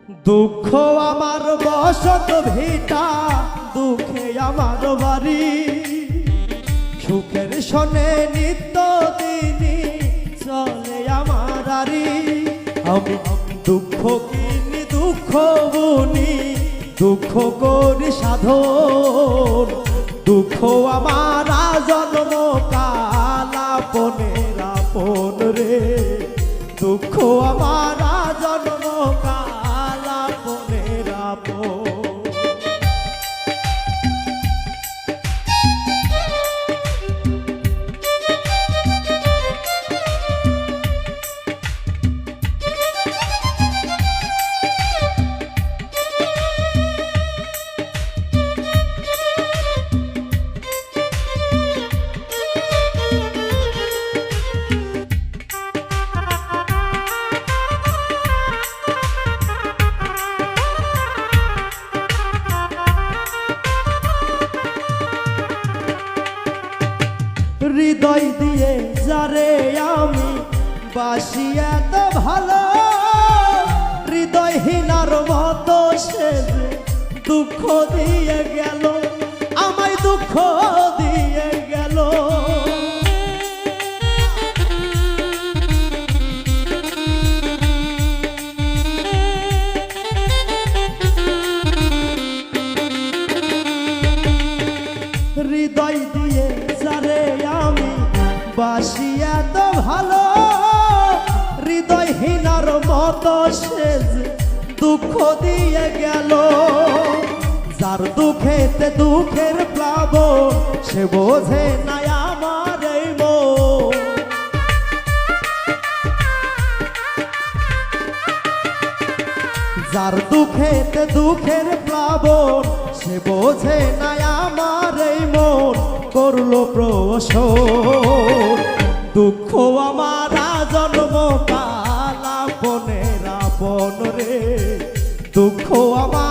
দুঃখ আমার বসত ভিটা, দুঃখে আমার বাড়ি, সুখের শোনে নিত্য দিনই চলে আমার আরি। আমি দুঃখ কিনি দুঃখ বুনি, দুঃখ করি সাধন, দুঃখ আমার জন্ম কাল আপনের আপন রে, দুঃখ আমার জন্ম কাল আপনের আপন। হৃদয় দিয়ে যারে আমি বাসি এত ভালো, হৃদয়হীনার মতো সে দুঃখ দিয়ে গেল, আমায় দুঃখ দিয়ে গেল। হৃদয় দিয়ে যারে আমি বাসি এত ভালো, হৃদয়হীনার মতো সে দুঃখ দিয়ে গেল। যার দুঃখেতে দুঃখের প্লাবন, সে বোঝে না আমার এই মন। যার দুঃখেতে দুঃখের প্লাবন, সে বোঝে না আমার এই মন করলো প্রসন। দুঃখ আমার জন্ম কাল আপনের আপন রে, দুঃখ আমার